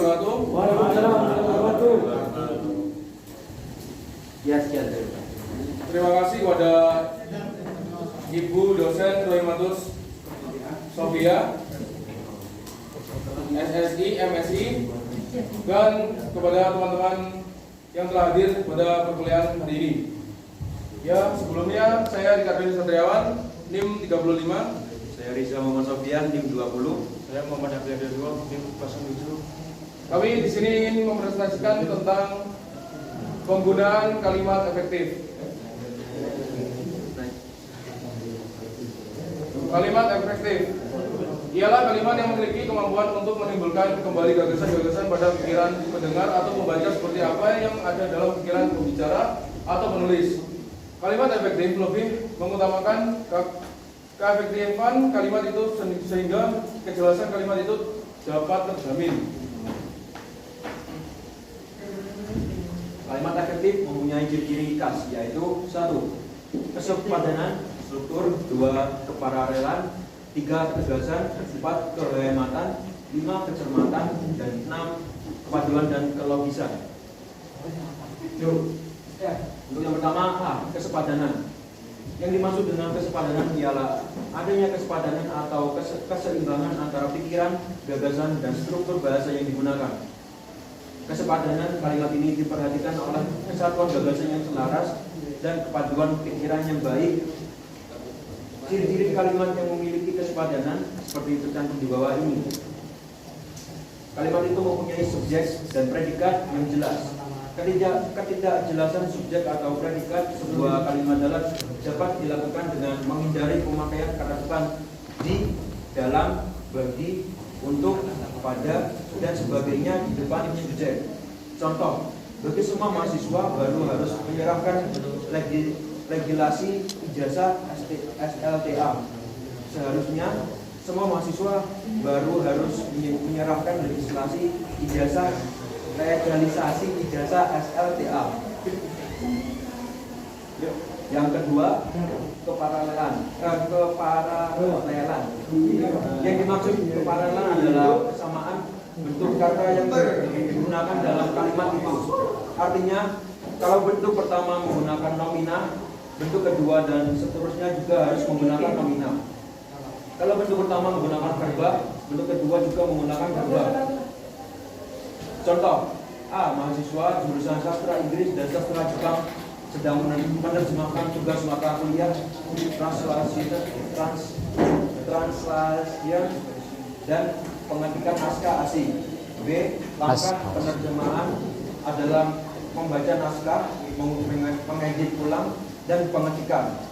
wabarakatuh. Waalaikumsalam warahmatullahi wabarakatuh. Ya, sekian. Terima kasih kepada Ibu dosen Rohimatus Sofia, SSI, MSI, dan kepada teman-teman yang telah hadir pada perkuliahan hari ini. Ya, sebelumnya saya Rikardus Satriawan, NIM 35. Saya Riza Muhammad Sofian, NIM 20. Saya Muhammad Abdul Dua, NIM 07. Kami di sini ingin mempresentasikan tentang penggunaan kalimat efektif. Kalimat efektif ialah kalimat yang memiliki kemampuan untuk menimbulkan kembali gagasan-gagasan pada pikiran pendengar atau pembaca seperti apa yang ada dalam pikiran pembicara atau penulis. Kalimat efektif lebih mengutamakan keefektifan kalimat itu sehingga kejelasan kalimat itu dapat terjamin. Kalimat efektif mempunyai ciri-ciri khas, yaitu 1. Kesepadanan struktur, 2. Keparalelan, 3. Ketegasan, 4. Kehematan, 5. Kecermatan, dan 6. Kepaduan dan kelogisan. Untuk yang pertama, A. Kesepadanan. Yang dimaksud dengan kesepadanan ialah adanya kesepadanan atau keseimbangan antara pikiran, gagasan, dan struktur bahasa yang digunakan. Kesepadanan kalimat ini diperhatikan oleh kesatuan gagasan yang selaras dan kepaduan pikiran yang baik. Ciri-ciri kalimat yang memiliki kesepadanan seperti tercantum di bawah ini. Kalimat itu mempunyai subjek dan predikat yang jelas. Ketidakjelasan subjek atau predikat sebuah kalimat dapat dilakukan dengan menghindari pemakaian kata depan di, dalam, bagi, untuk, pada, dan sebagainya di depan subjek. Contoh, bagi semua mahasiswa baru harus menyerahkan legislasi ijazah SLTA. Seharusnya semua mahasiswa baru harus menyerahkan legislasi ijazah legalisasi ijazah SLTA. Yang kedua, keparalelan. Yang dimaksud keparalelan adalah kesamaan bentuk kata yang digunakan dalam kalimat itu. Artinya, kalau bentuk pertama menggunakan nomina, bentuk kedua dan seterusnya juga harus menggunakan nomina. Kalau bentuk pertama menggunakan verba, bentuk kedua juga menggunakan verba. Contoh, A. Mahasiswa jurusan sastra Inggris dan sastra Jepang sedang menerjemahkan tugas mata kuliah translasi dan pengetikan naskah asing. B. Langkah penerjemahan adalah membaca naskah, mengedit ulang, dan pengetikan.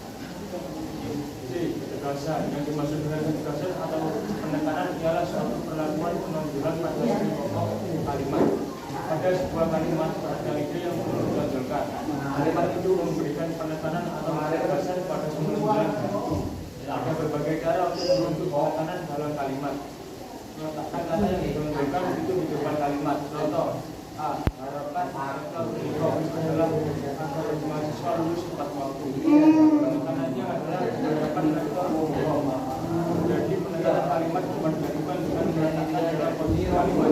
C. Ketegasan. Yang dimaksud dengan ketegasan atau penekanan ialah suatu perlakuan penonjolan pada pokok kalimat. Pada sebuah kalimat ada ide yang menonjolkan. Kalimat itu memberikan penekanan atau ketegasan pada penonjolan. Ada berbagai cara untuk menuntut penekanan dalam kalimat. Meletakkan kata yang ditonjolkan itu di depan kalimat. Contoh, A. Harapan adalah agar mahasiswa lulus tepat waktu. Penekanannya adalah harapan rektor bohong. Jadi penekanan kalimat cuma dilakukan dengan meletakkan dalam posisi kalimat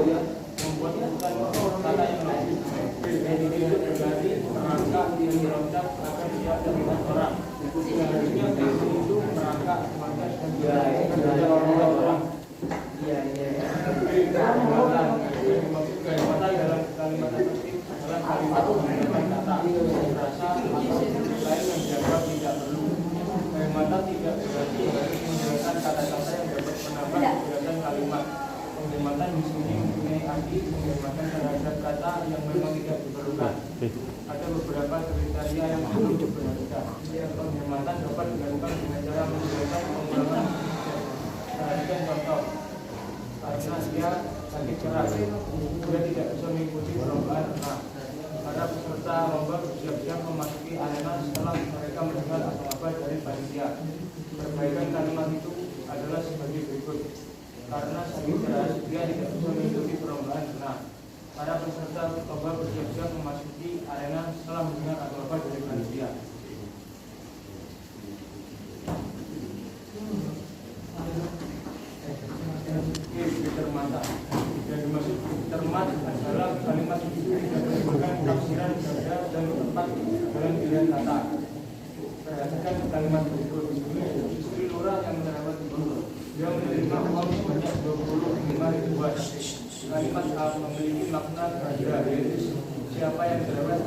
membuat kata yang lebih baik. Itu berarti merangkak yang diloncat agar dia terlihat orang. Seharusnya itu merangkak maka dia orang. Kata dalam kalimat efektif adalah kalimat menggunakan kata rasa atau lain yang dianggap tidak perlu. Kalimat tidak berarti harus menggunakan kata-kata yang dapat menambah kejelasan kalimat. Penghematan di sini mempunyai arti menghematan terhadap kata yang memang tidak diperlukan. Ada beberapa kriteria yang perlu diperhatikan. Penghematan dapat dilakukan dengan cara menggunakan pengulangan. Perhatikan contoh. Karena dia sakit keras, dia tidak bisa mengikuti perlombaan renang. Para peserta lomba bersiap-siap memasuki arena setelah mereka mendengar apa dari panitia. Perbaikan kalimat itu adalah sebagai berikut. Karena sakit keras, dia tidak bisa mengikuti perlombaan renang. Para peserta lomba bersiap-siap memasuki arena setelah mendengar apa dari panitia. Cermata. Yang dimaksud cermat adalah kalimat itu tidak menimbulkan tafsiran ganda dan tepat dalam pilihan kata. Perhatikan kalimat berikut. Istri lurah yang merawat ibu yang menerima uang sebanyak 25.000 buat. Kalimat A memiliki makna ganda, yaitu siapa yang merawat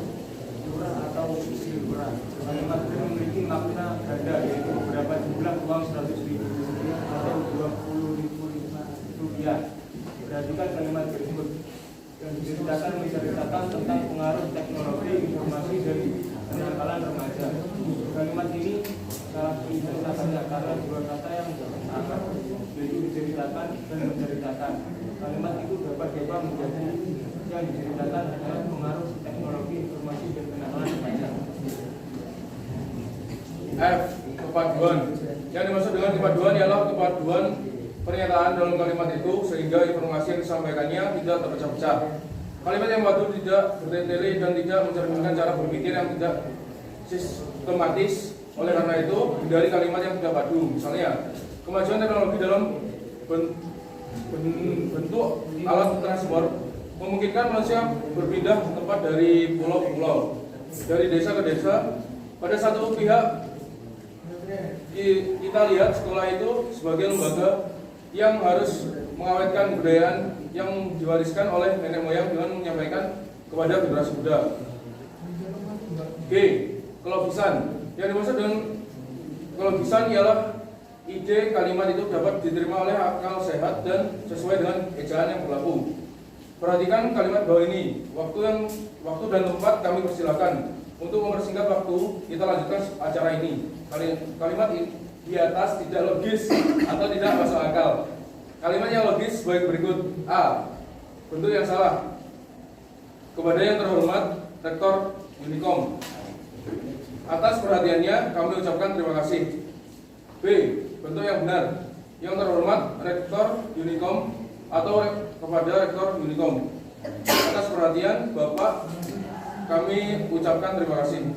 lurah atau istri lurah. Kalimat B memiliki makna ganda, yaitu berapa jumlah uang 100.000 atau 20.000 rupiah. Perhatikan kalimat berikut. Yang diceritakan menceritakan tentang pengaruh teknologi informasi dan kenakalan remaja. Kalimat ini salah menceritakannya karena dua kata yang bersepakat, yaitu diceritakan dan menceritakan. Kalimat itu dapat diubah menjadi yang diceritakan adalah pengaruh teknologi informasi dan kenakalan remaja. F. Kepaduan. Yang dimaksud dengan kepaduan ialah kepaduan pernyataan dalam kalimat itu sehingga informasi yang disampaikannya tidak terpecah-pecah. Kalimat yang padu tidak bertele dan tidak mencerminkan cara berpikir yang tidak sistematis. Oleh karena itu, hindari kalimat yang tidak padu. Misalnya, kemajuan teknologi dalam bentuk alat transport memungkinkan manusia berpindah tempat dari pulau ke pulau, dari desa ke desa. Pada satu pihak, kita lihat sekolah itu sebagai lembaga yang harus mengawetkan kebudayaan yang diwariskan oleh nenek moyang dengan menyampaikan kepada generasi muda. G. Kelogisan. Yang dimaksud dengan kelogisan ialah ide kalimat itu dapat diterima oleh akal sehat dan sesuai dengan ejaan yang berlaku. Perhatikan kalimat bawah ini. Waktu dan tempat kami persilakan. Untuk mempersingkat waktu, kita lanjutkan acara ini. Kalimat di atas tidak logis atau tidak masuk akal. Kalimat yang logis baik berikut. A. Bentuk yang salah. Kepada yang terhormat Rektor Unicom, atas perhatiannya kami ucapkan terima kasih. B. Bentuk yang benar. Yang terhormat Rektor Unicom atau kepada Rektor Unicom, atas perhatian Bapak kami ucapkan terima kasih.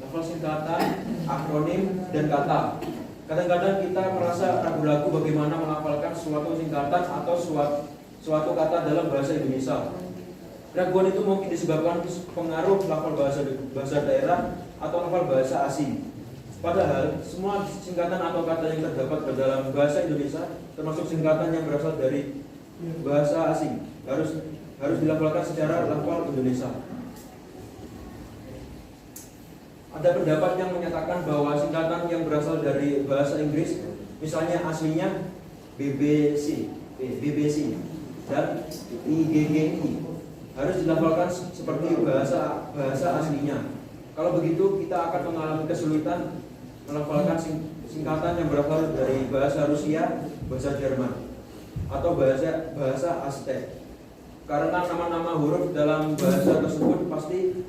Level singkatan, akronim, dan kata. Kadang-kadang kita merasa ragu-ragu bagaimana melafalkan suatu singkatan atau suatu kata dalam bahasa Indonesia. Keraguan itu mungkin disebabkan pengaruh lafal bahasa daerah atau lafal bahasa asing. Padahal semua singkatan atau kata yang terdapat dalam bahasa Indonesia, termasuk singkatan yang berasal dari bahasa asing, harus dilafalkan secara lafal Indonesia. Ada pendapat yang menyatakan bahwa singkatan yang berasal dari bahasa Inggris, misalnya aslinya BBC dan IGGI, harus dilafalkan seperti bahasa aslinya. Kalau begitu, kita akan mengalami kesulitan melafalkan singkatan yang berasal dari bahasa Rusia, bahasa Jerman, atau bahasa Aztec. Karena nama-nama huruf dalam bahasa tersebut pasti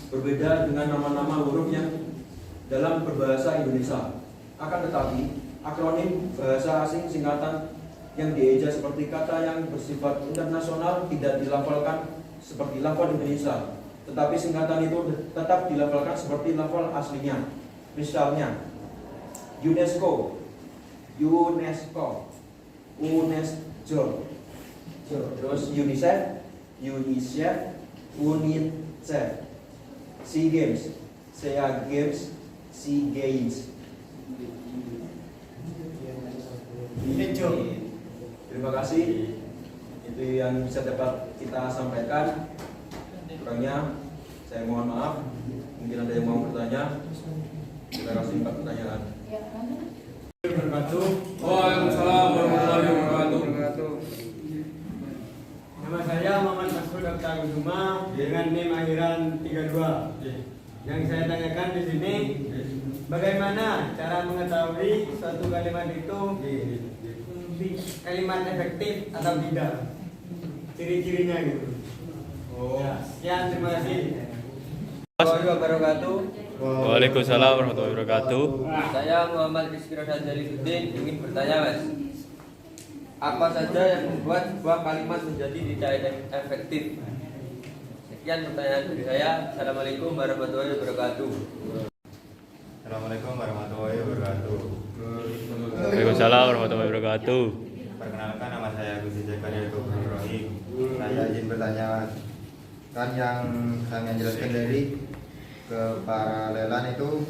berbeda dengan nama-nama huruf yang dalam berbahasa Indonesia. Akan tetapi, akronim bahasa asing singkatan yang dieja seperti kata yang bersifat internasional tidak dilafalkan seperti lafal Indonesia, tetapi singkatan itu tetap dilafalkan seperti lafal aslinya. Misalnya, UNESCO, terus UNICEF, SEA Games, SEA Games. Terima kasih. Itu yang bisa dapat kita sampaikan. Kurangnya saya mohon maaf. Mungkin ada yang mau bertanya. Kita kasih 4 pertanyaan. Waalaikumsalam warahmatullahi wabarakatuh. Nama saya Muhammad Masud Dr. Guduma dengan NIM akhiran 32. Yang saya tanyakan di sini, bagaimana cara mengetahui suatu kalimat itu kalimat efektif atau tidak? Ciri-cirinya gitu. Ya, sekian, terima kasih. Assalamualaikum wabarakatuh. Waalaikumsalam warahmatullahi wabarakatuh. Saya Muhammad Rizky Rosan Jalikuddin ingin bertanya, Mas. Apa saja yang membuat sebuah kalimat menjadi tidak efektif? Sekian pertanyaan dari saya. Assalamualaikum warahmatullahi wabarakatuh. Assalamualaikum warahmatullahi wabarakatuh. Waalaikumsalam warahmatullahi wabarakatuh. Perkenalkan, nama saya Gus Zakaria Rohim. Saya izin bertanya, kan yang kami jelaskan dari keparalelan itu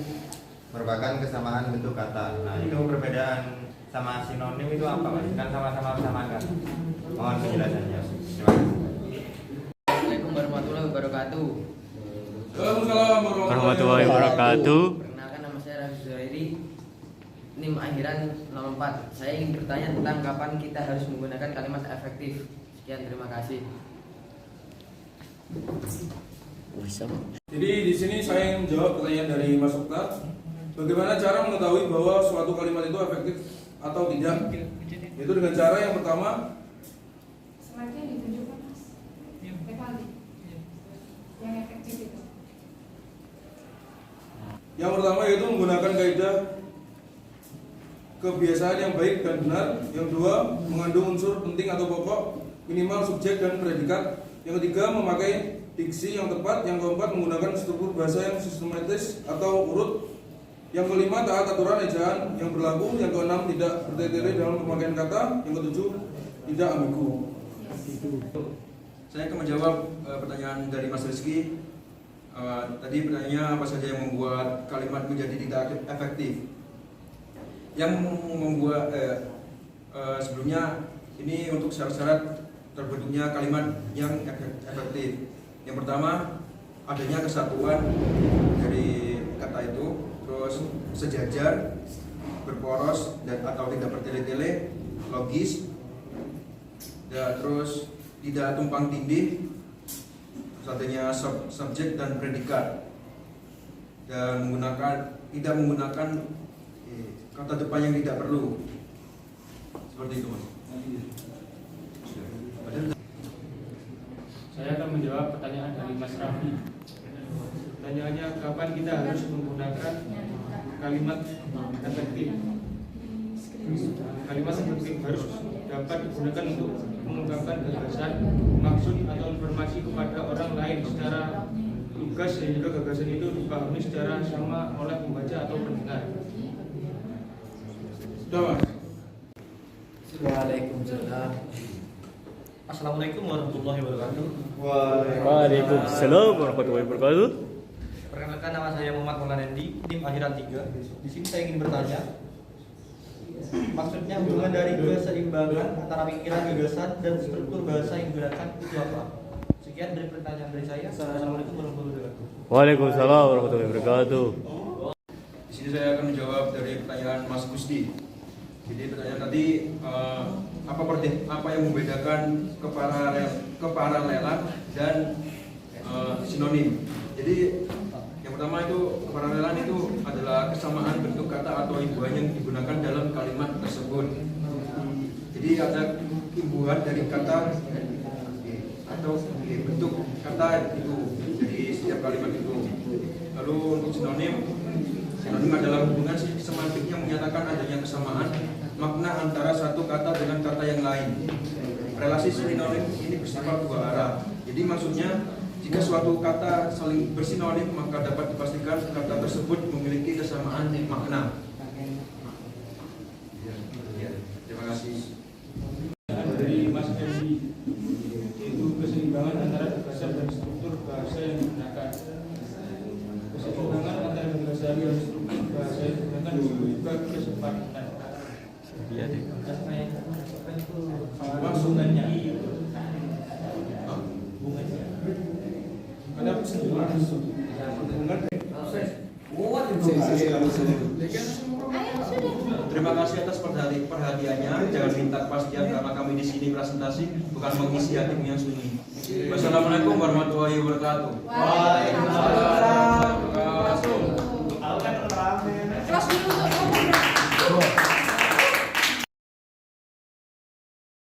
merupakan kesamaan bentuk kata. Nah, itu perbedaan sama sinonim itu apa, Mas? Kan sama-sama bersamaan kan? Mohon penjelasannya. Terima kasih. Assalamualaikum warahmatullahi wabarakatuh. Waalaikumsalam Warahmatullahi wabarakatuh. Perkenalkan, nama saya Rafi Zuhairi, NIM akhiran 04. Saya ingin bertanya tentang kapan kita harus menggunakan kalimat efektif. Sekian, terima kasih. Jadi di sini saya ingin menjawab pertanyaan dari Mas Okta. Bagaimana cara mengetahui bahwa suatu kalimat itu efektif atau tidak? Itu dengan cara yang pertama, Slide-nya ditunjukkan, Mas. Kembali. Yang efektif itu. yang pertama yaitu menggunakan kaidah kebiasaan yang baik dan benar. Yang kedua, mengandung unsur penting atau pokok, minimal subjek dan predikat. Yang ketiga, memakai diksi yang tepat. Yang keempat, menggunakan struktur bahasa yang sistematis atau urut. Yang kelima, taat aturan ejaan yang berlaku. Yang keenam, tidak bertele-tele dalam pemakaian kata. Yang ketujuh, tidak ambigu. Saya akan menjawab pertanyaan dari Mas Rizky. Tadi pertanyaannya apa saja yang membuat kalimat menjadi tidak efektif. Yang membuat sebelumnya ini untuk syarat-syarat terbentuknya kalimat yang efektif. Yang pertama, adanya kesatuan dari kata itu, terus sejajar, berporos dan atau tidak bertele-tele, logis, dan terus tidak tumpang tindih, terus adanya subjek dan predikat, dan tidak menggunakan kata depan yang tidak perlu. Seperti itu, Mas. Saya akan menjawab pertanyaan dari Mas Raffi. Pertanyaannya, kapan kita harus menggunakan kalimat efektif? Kalimat efektif harus dapat digunakan untuk mengungkapkan gagasan, maksud atau informasi kepada orang lain secara lugas sehingga gagasan itu dipahami secara sama oleh pembaca atau pendengar. Sudah, Mas? Waalaikumsalam. Assalamualaikum warahmatullahi wabarakatuh. Waalaikumsalam warahmatullahi wabarakatuh. Perkenalkan, nama saya Muhammad Maulanendi, NIM akhiran 3. Di sini saya ingin bertanya, maksudnya hubungan dari keseimbangan antara pikiran, gagasan, dan struktur bahasa yang digunakan itu apa? Sekian dari pertanyaan dari saya. Assalamualaikum warahmatullahi wabarakatuh. Waalaikumsalam warahmatullahi wabarakatuh. Di sini saya akan menjawab dari pertanyaan Mas Gusti. Jadi pertanyaan tadi apa yang membedakan keparalelan dan sinonim. Jadi yang pertama itu keparalelan itu adalah kesamaan bentuk kata atau imbuhan yang digunakan dalam kalimat tersebut. Jadi ada imbuhan dari kata atau bentuk kata itu dari setiap kalimat itu. Lalu untuk sinonim adalah hubungan semantik yang menyatakan adanya kesamaan makna antara satu kata dengan kata yang lain. Relasi sinonim ini bersifat dua arah. Jadi maksudnya, jika suatu kata saling bersinonim, maka dapat dipastikan kata tersebut memiliki kesamaan makna. Terima kasih. Dari Mas Endi, yaitu keseimbangan antara gagasan dan struktur bahasa yang digunakan. Keseimbangan antara gagasan dan struktur bahasa yang digunakan juga kesepakatan. Hubungannya. Ada hubungan. Terima kasih atas perhatiannya. Jangan minta kepastian karena kami di sini presentasi, bukan mengisi hatimu yang sunyi. Wassalamualaikum warahmatullahi wabarakatuh. Waalaikumsalam.